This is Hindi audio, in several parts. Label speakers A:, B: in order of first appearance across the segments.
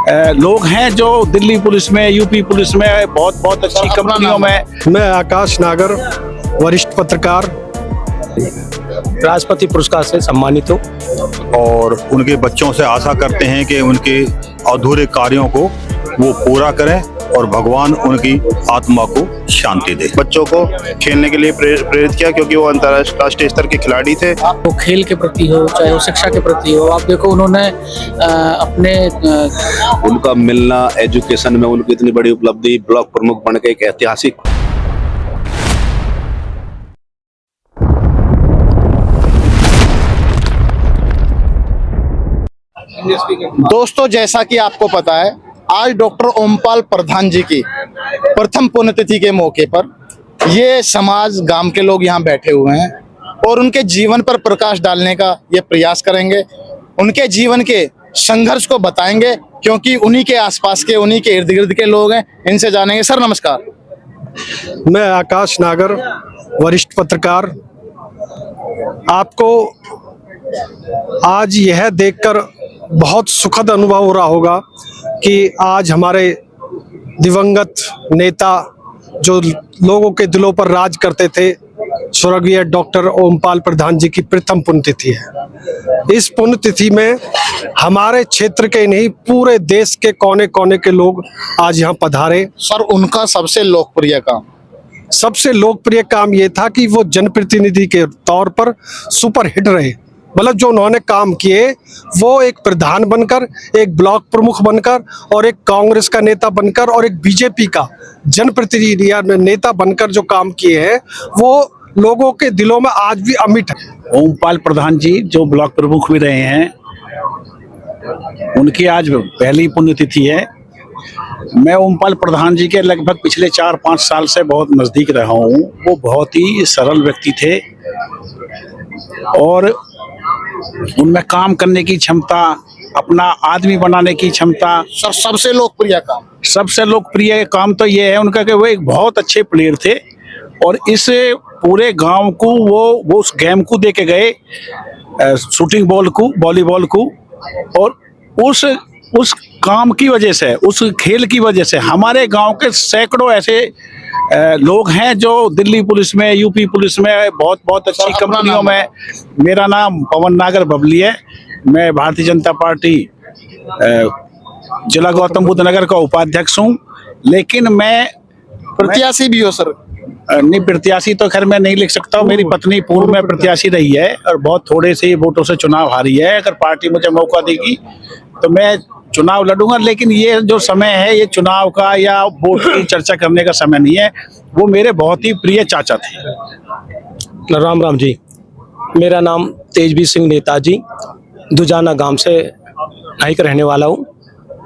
A: लोग हैं जो दिल्ली पुलिस में, यूपी पुलिस में, बहुत बहुत अच्छी कंपनियों में।
B: मैं आकाश नागर, वरिष्ठ पत्रकार,
C: राष्ट्रपति पुरस्कार से सम्मानित हूँ
D: और उनके बच्चों से आशा करते हैं कि उनके अधूरे कार्यों को वो पूरा करें और भगवान उनकी आत्मा को शांति दे।
E: बच्चों को खेलने के लिए प्रेरित किया क्योंकि वो अंतर्राष्ट्रीय स्तर के खिलाड़ी थे।
F: वो खेल के प्रति हो, चाहे वो शिक्षा के प्रति हो, आप देखो उन्होंने अपने
G: उनका मिलना, एजुकेशन में उनकी इतनी बड़ी उपलब्धि, ब्लॉक प्रमुख बन के एक ऐतिहासिक।
H: दोस्तों, जैसा कि आपको पता है, आज डॉक्टर ओमपाल प्रधान जी की प्रथम पुण्यतिथि के मौके पर ये समाज, गांव के लोग यहाँ बैठे हुए हैं और उनके जीवन पर प्रकाश डालने का ये प्रयास करेंगे। उनके जीवन के संघर्ष को बताएंगे क्योंकि उन्हीं के आसपास के, उन्हीं के इर्द गिर्द के लोग हैं। इनसे जानेंगे। सर नमस्कार।
B: मैं आकाश नागर, वरिष्ठ पत्रकार। आपको आज यह देखकर बहुत सुखद अनुभव हो रहा होगा कि आज हमारे दिवंगत नेता जो लोगों के दिलों पर राज करते थे, स्वर्गीय डॉक्टर ओमपाल प्रधान जी की प्रथम पुण्यतिथि है। इस पुण्यतिथि में हमारे क्षेत्र के नहीं, पूरे देश के कोने कोने के लोग आज यहाँ पधारे।
H: सर, उनका सबसे लोकप्रिय काम ये था कि वो जनप्रतिनिधि के तौर पर सुपरहिट रहे। मतलब जो उन्होंने काम किए वो एक प्रधान बनकर, एक ब्लॉक प्रमुख बनकर और एक कांग्रेस का नेता बनकर और एक बीजेपी का जनप्रतिनिधि या नेता बनकर जो काम किए हैं वो लोगों के दिलों में आज भी अमिट है।
A: ओमपाल प्रधान जी जो ब्लॉक प्रमुख भी रहे हैं, उनकी आज पहली पुण्यतिथि है। मैं ओमपाल प्रधान जी के लगभग पिछले 4-5 साल से बहुत नज़दीक रहा हूँ। वो बहुत ही सरल व्यक्ति थे और उनमें काम करने की क्षमता, अपना आदमी बनाने की क्षमता।
H: सर, सबसे लोकप्रिय काम तो ये है उनका कि वो एक बहुत अच्छे प्लेयर थे और इस पूरे गांव को वो उस गेम को दे के गए, शूटिंग बॉल को, वॉलीबॉल को, और उस काम की वजह से, उस खेल की वजह से हमारे गांव के सैकड़ों ऐसे लोग हैं जो दिल्ली पुलिस में, यूपी पुलिस में, बहुत बहुत अच्छी कंपनियों में। मेरा नाम पवन नागर बबली है। मैं भारतीय जनता पार्टी जिला गौतम बुद्ध नगर का उपाध्यक्ष हूँ, लेकिन मैं प्रत्याशी भी हो सर?
A: नहीं, प्रत्याशी तो खैर मैं नहीं लिख सकता हूँ। मेरी पत्नी पूर्व में प्रत्याशी रही है और बहुत थोड़े से वोटों से चुनाव हारी है। अगर पार्टी मुझे मौका देगी तो मैं चुनाव लड़ूंगा, लेकिन ये जो समय है ये चुनाव का या वोट की चर्चा करने का समय नहीं है। वो मेरे बहुत ही प्रिय चाचा थे।
C: राम राम जी। मेरा नाम तेजवीर सिंह नेताजी, दुजाना गांव से यहीं का रहने वाला हूँ।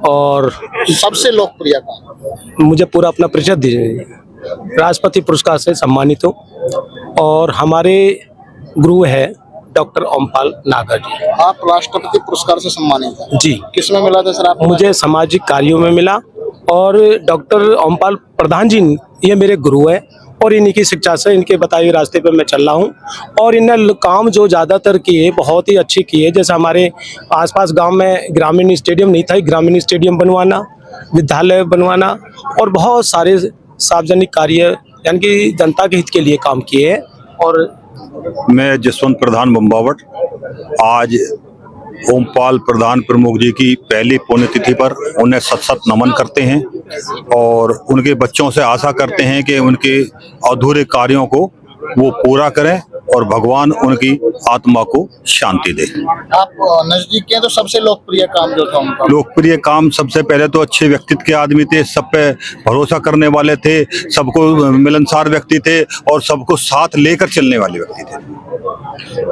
C: और
H: सबसे लोकप्रिय काम?
C: मुझे पूरा अपना परिचय दीजिए। राष्ट्रपति पुरस्कार से सम्मानित हूँ और हमारे गुरु है डॉक्टर ओमपाल नागर जी।
H: आप राष्ट्रपति पुरस्कार से सम्मानित हैं?
C: जी।
H: किसमें मिला था सर आपको?
C: मुझे सामाजिक कार्यों में मिला और डॉक्टर ओमपाल प्रधान जी ये मेरे गुरु है और इन्हीं की शिक्षा से, इनके बताए हुए रास्ते पर मैं चल रहा हूँ। और इन्होंने काम जो ज़्यादातर किए बहुत ही अच्छे किए। जैसे हमारे आसपास गांव में ग्रामीण स्टेडियम नहीं था, ग्रामीण स्टेडियम बनवाना, विद्यालय बनवाना और बहुत सारे सार्वजनिक कार्य यानी कि जनता के हित के लिए काम किए हैं। और
D: मैं जसवंत प्रधान बम्बावट आज ओमपाल प्रधान प्रमुख जी की पहली पुण्यतिथि पर उन्हें सत नमन करते हैं और उनके बच्चों से आशा करते हैं कि उनके अधूरे कार्यों को वो पूरा करें और भगवान उनकी आत्मा को शांति दे।
H: आप नजदीक के हैं तो सबसे लोकप्रिय काम जो था उनका?
D: लोकप्रिय काम सबसे पहले तो अच्छे व्यक्तित्व के आदमी थे, सब पे भरोसा करने वाले थे, सबको मिलनसार व्यक्ति थे और सबको साथ लेकर चलने वाले व्यक्ति थे।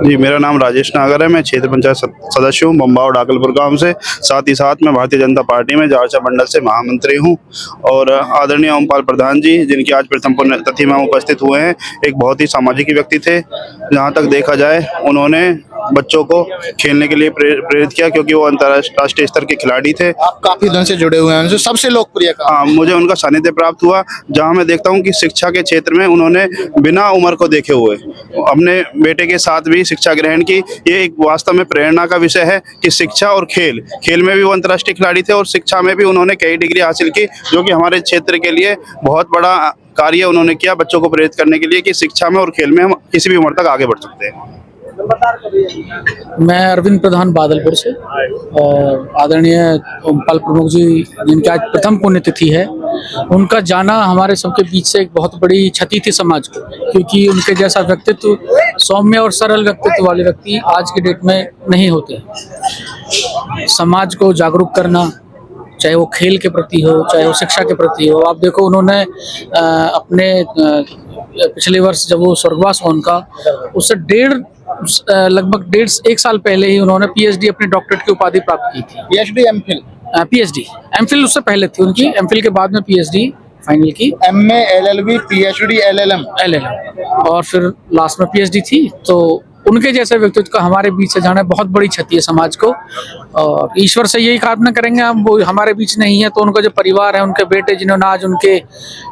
E: जी, मेरा नाम राजेश नागर है। मैं क्षेत्र पंचायत सदस्य हूँ बम्बावट डाकलपुर गांव से। साथ ही साथ मैं भारतीय जनता पार्टी में जारचा मंडल से महामंत्री हूँ। और आदरणीय ओमपाल प्रधान जी, जिनकी आज प्रथम पुण्यतिथि में उपस्थित हुए हैं, एक बहुत ही सामाजिक व्यक्ति थे। जहाँ तक देखा जाए उन्होंने बच्चों को खेलने के लिए प्रेरित किया, क्योंकि वो अंतर्राष्ट्रीय स्तर के खिलाड़ी थे।
I: आप काफी दिन से जुड़े हुए हैं उनसे, सबसे लोकप्रिय काम।
E: हाँ, मुझे उनका सानिध्य प्राप्त हुआ, जहाँ मैं देखता हूँ कि शिक्षा के क्षेत्र में उन्होंने बिना उम्र को देखे हुए अपने बेटे के साथ भी शिक्षा ग्रहण की। ये एक वास्तव में प्रेरणा का विषय है कि शिक्षा और खेल में भी वो अंतर्राष्ट्रीय खिलाड़ी थे और शिक्षा में भी उन्होंने कई डिग्री हासिल की, जो कि हमारे क्षेत्र के लिए बहुत बड़ा कार्य उन्होंने किया, बच्चों को प्रेरित करने के लिए कि शिक्षा में और खेल में हम किसी भी उम्र तक आगे बढ़ सकते हैं।
F: मैं अरविंद प्रधान बादलपुर से, और आदरणीय ओमपाल प्रमुख जी जिनकी आज प्रथम पुण्यतिथि है, उनका जाना हमारे सबके बीच से एक बहुत बड़ी क्षति थी समाज को, क्योंकि उनके जैसा व्यक्तित्व, सौम्य और सरल व्यक्तित्व वाले व्यक्ति आज के डेट में नहीं होते। समाज को जागरूक करना, चाहे वो खेल के प्रति हो, चाहे वो शिक्षा के प्रति हो। आप देखो, उन्होंने अपने पिछले वर्ष जब वो स्वर्गवास हुआ उनका, उससे लगभग 1.5 साल पहले ही उन्होंने पीएचडी अपनी डॉक्टरेट की उपाधि प्राप्त की थी।
I: PhD MPhil?
F: पीएचडी, एमफिल उससे पहले थी उनकी, एमफिल के बाद में पीएचडी फाइनल की।
I: एमए, एलएलबी, पीएचडी, एलएलएम,
F: और फिर लास्ट में पीएचडी थी। तो उनके जैसे व्यक्तित्व का हमारे बीच से जाना बहुत बड़ी क्षति है समाज को, और ईश्वर से यही प्रार्थना करेंगे हम, वो हमारे बीच नहीं है तो उनका जो परिवार है, उनके बेटे जिन्होंने आज उनके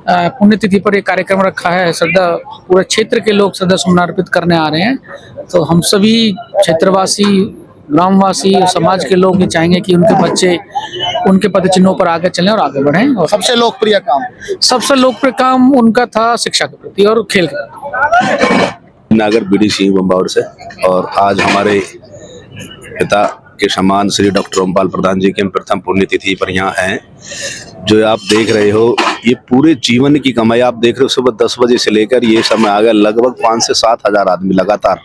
F: पुण्यतिथि पर एक कार्यक्रम रखा है, श्रद्धा पूरे क्षेत्र के लोग श्रद्धा सुमन अर्पित करने आ रहे हैं। तो हम सभी क्षेत्रवासी, ग्रामवासी, समाज के लोग ये चाहेंगे कि उनके बच्चे उनके पद चिन्हों पर आगे चलें और आगे बढ़ें। और
I: सबसे लोकप्रिय काम?
F: सबसे लोकप्रिय काम उनका था शिक्षा के प्रति और खेल के प्रति।
G: नागर बीडी सिंह बम्बावड़ से, और आज हमारे पिता के समान श्री डॉक्टर ओमपाल प्रधान जी की हम प्रथम पुण्यतिथि पर यहाँ हैं। जो आप देख रहे हो, ये पूरे जीवन की कमाई आप देख रहे हो। सुबह 10 बजे से लेकर ये समय आ गया, लगभग 5 से 7 हजार आदमी लगातार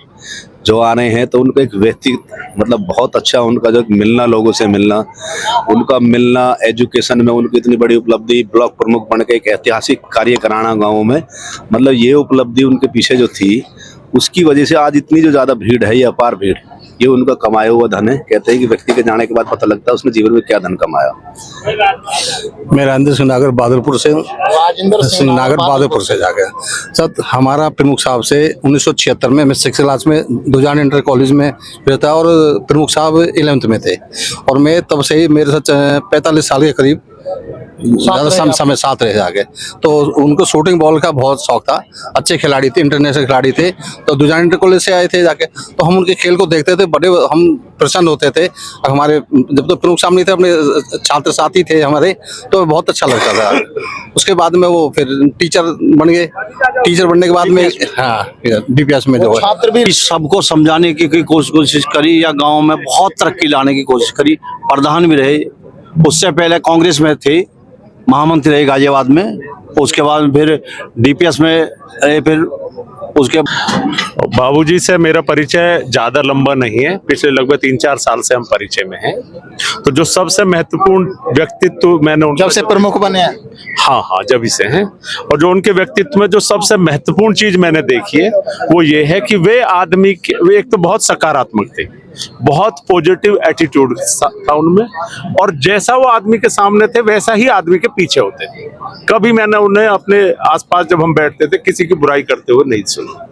G: जो आ रहे हैं। तो उनका एक व्यक्ति मतलब बहुत अच्छा, उनका जो मिलना, लोगों से मिलना, उनका मिलना, एजुकेशन में उनकी इतनी बड़ी उपलब्धि, ब्लॉक प्रमुख बन के एक ऐतिहासिक कार्य कराना गाँव में, मतलब ये उपलब्धि उनके पीछे जो थी, उसकी वजह से आज इतनी जो ज़्यादा भीड़ है, ये अपार भीड़, ये उनका कमाया हुआ धन है। कहते हैं कि व्यक्ति के जाने के बाद पता लगता है उसने जीवन में क्या धन कमाया।
J: मैं राजेंद्र सिंह नागर बहादुरपुर से, जाके सर हमारा प्रमुख साहब से 1976 में, मैं 6th क्लास में दुजान इंटर कॉलेज में रहता, और प्रमुख साहब 11th में थे, और मैं तब से ही मेरे साथ 45 साल के करीब ज़्यादा समय साथ रहे जाके। तो उनको शूटिंग बॉल का बहुत शौक था, अच्छे खिलाड़ी थे, इंटरनेशनल खिलाड़ी थे। तो दुजान इंटर कॉलेज से आए थे जाके, तो हम उनके खेल को देखते थे, बड़े हम प्रसन्न होते थे। और हमारे जब तो प्रमुख सामने थे, अपने छात्र साथी थे हमारे, तो बहुत अच्छा लगता था। उसके बाद में वो फिर टीचर बन गए। टीचर बनने के बाद में डीपीएस में जो है
I: छात्र भी
K: सबको समझाने की कोशिश करी, या गाँव में बहुत तरक्की लाने की कोशिश करी। प्रधान भी रहे, उससे पहले कांग्रेस में थे, महामंत्री रहे गाजियाबाद में, उसके बाद फिर डीपीएस में रहे, फिर उसके
L: बाबूजी से मेरा परिचय ज्यादा लंबा नहीं है, पिछले लगभग 3-4 साल से हम परिचय में हैं। तो जो सबसे महत्वपूर्ण व्यक्तित्व मैंने
I: जब से प्रमुख बने हैं,
L: हाँ जब से हैं, और जो उनके व्यक्तित्व में जो सबसे महत्वपूर्ण चीज मैंने देखी है वो ये है कि वे एक तो बहुत सकारात्मक थे, बहुत पॉजिटिव एटीट्यूड था उनमें, और जैसा वो आदमी के सामने थे वैसा ही आदमी के पीछे होते थे। कभी मैंने उन्हें अपने आसपास जब हम बैठते थे किसी की बुराई करते हुए नहीं सुना।